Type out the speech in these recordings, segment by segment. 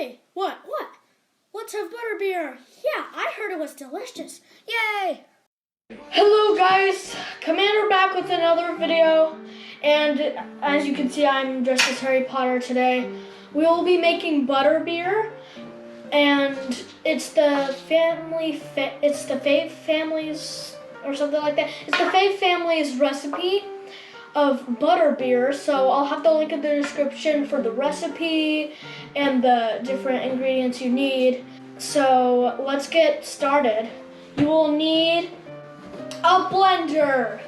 Hey, what? Let's have butterbeer. Yeah, I heard it was delicious. Yay! Hello guys, Commander back with another video, and as you can see, I'm dressed as Harry Potter today. We will be making butterbeer, and it's the Fave family's or something like that. It's the Fave family's recipe of butterbeer, so I'll have the link in the description for the recipe and the different ingredients you need. So let's get started. You will need a blender,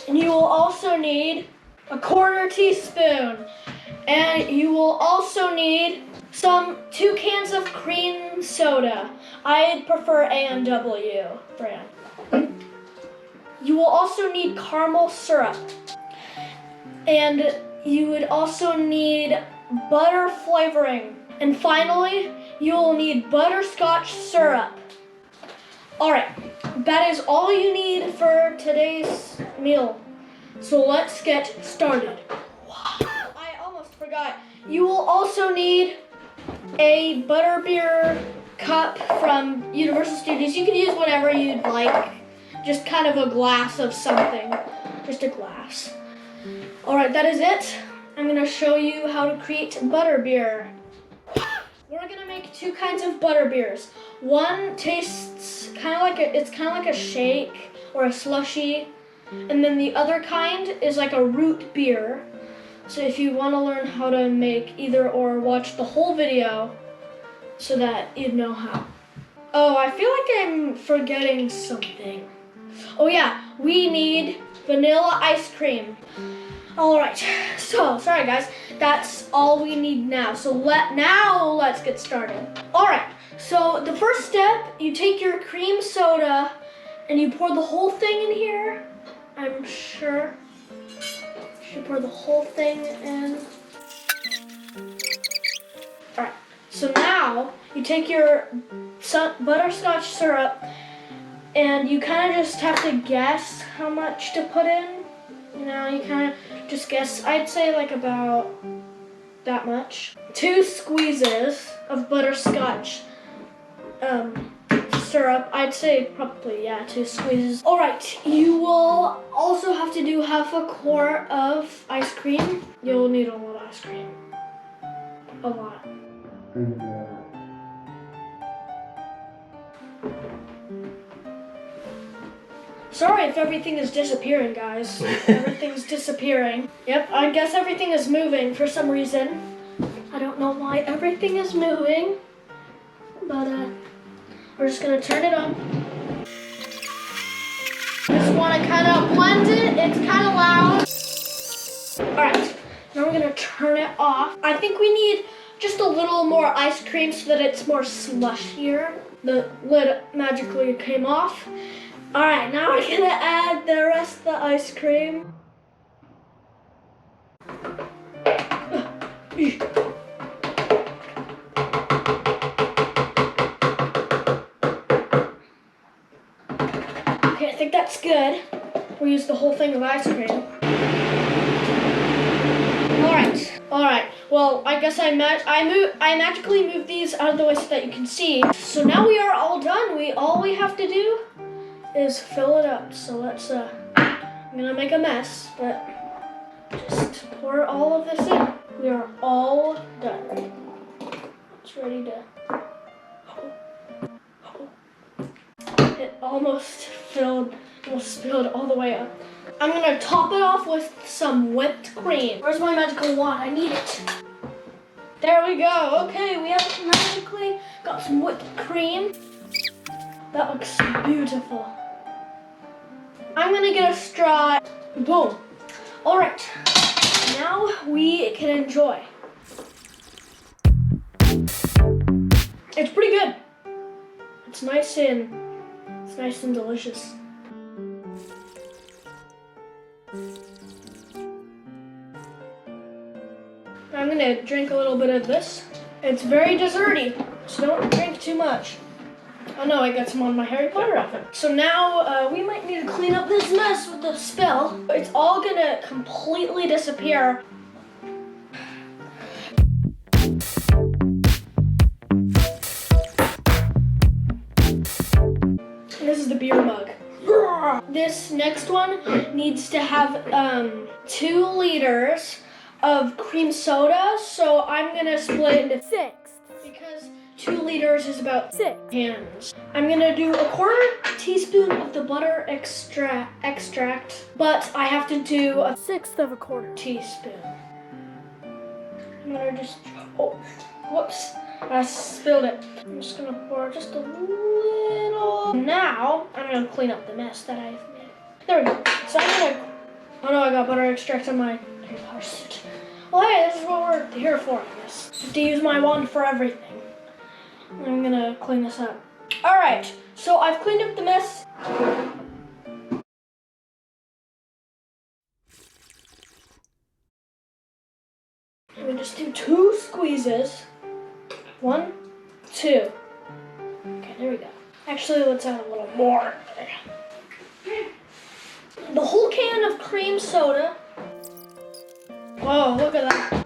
and you will also need a 1/4 teaspoon, and you will also need 2 cans of cream soda. I prefer A&W brand. You will also need caramel syrup, and you would also need butter flavoring, and finally you will need butterscotch syrup. Alright, that is all you need for today's meal. So let's get started. I almost forgot. You will also need a butterbeer cup from Universal Studios. You can use whatever you'd like. Just kind of a glass of something. Just a glass. Alright, that is it. I'm going to show you how to create butterbeer. We're gonna make 2 kinds of butterbeers. One tastes kind of like a shake or a slushy, and then the other kind is like a root beer. So if you want to learn how to make either or, watch the whole video so that you'd know how. Oh, I feel like I'm forgetting something. Oh yeah, we need vanilla ice cream. Alright, so sorry guys, that's all we need now. So let's get started. Alright, so the first step, you take your cream soda and you pour the whole thing in here. I'm sure you should pour the whole thing in. Alright, so now you take your butterscotch syrup and you kind of just have to guess how much to put in. You know, you kind of just guess. I'd say like about that much. 2 squeezes of butterscotch syrup. I'd say probably, yeah, 2 squeezes. All right, you will also have to do half a quart of ice cream. You'll need a lot of ice cream. A lot. Sorry if everything is disappearing, guys. Everything's disappearing. Yep, I guess everything is moving for some reason. I don't know why everything is moving, but we're just gonna turn it on. Just wanna kind of blend it. It's kind of loud. All right, now we're gonna turn it off. I think we need just a little more ice cream so that it's more slushier. The lid magically came off. All right, now we're gonna add the rest of the ice cream. Okay, I think that's good. We'll use the whole thing of ice cream. All right. Well, I guess I magically moved these out of the way so that you can see. So now we are all done. All we have to do is fill it up. So let's, I'm gonna make a mess, but just pour all of this in. We are all done. It's ready to, it almost spilled all the way up. I'm gonna top it off with some whipped cream. Where's my magical wand? I need it. There we go. Okay, we have magically got some whipped cream. That looks beautiful. I'm gonna get a straw. Boom. All right, now we can enjoy. It's pretty good. It's nice and delicious. I'm gonna drink a little bit of this. It's very desserty, so don't drink too much. Oh no, I got some on my Harry Potter outfit. So now we might need to clean up this mess with the spill. It's all gonna completely disappear. This next one needs to have 2 liters of cream soda, so I'm gonna split into 6 because 2 liters is about 6 cans. I'm gonna do a 1/4 teaspoon of the butter extract, but I have to do 1/6 of a 1/4 teaspoon. I'm gonna just, oh, whoops, I spilled it. I'm just gonna pour just a little. Now, I'm gonna clean up the mess that I've made. There we go. So I'm gonna, oh no, I got butter extract on my toothbrush. Well, hey, this is what we're here for, I guess. I have to use my wand for everything. I'm gonna clean this up. All right, so I've cleaned up the mess. We just do 2 squeezes. 1, 2. Okay, there we go. Actually, let's add a little more. The whole can of cream soda. Whoa, look at that.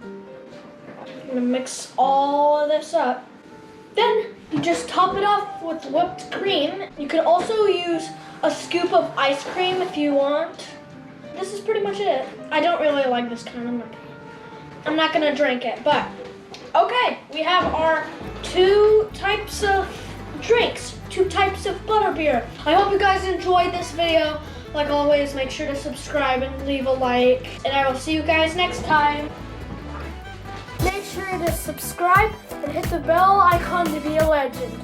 I'm gonna mix all of this up. Then you just top it off with whipped cream. You could also use a scoop of ice cream if you want. This is pretty much it. I don't really like this kind. I'm not gonna drink it, but okay, we have our 2 types of drinks, 2 types of butterbeer. I hope you guys enjoyed this video. Like always, make sure to subscribe and leave a like, and I will see you guys next time. Make sure to subscribe and hit the bell icon to be a legend.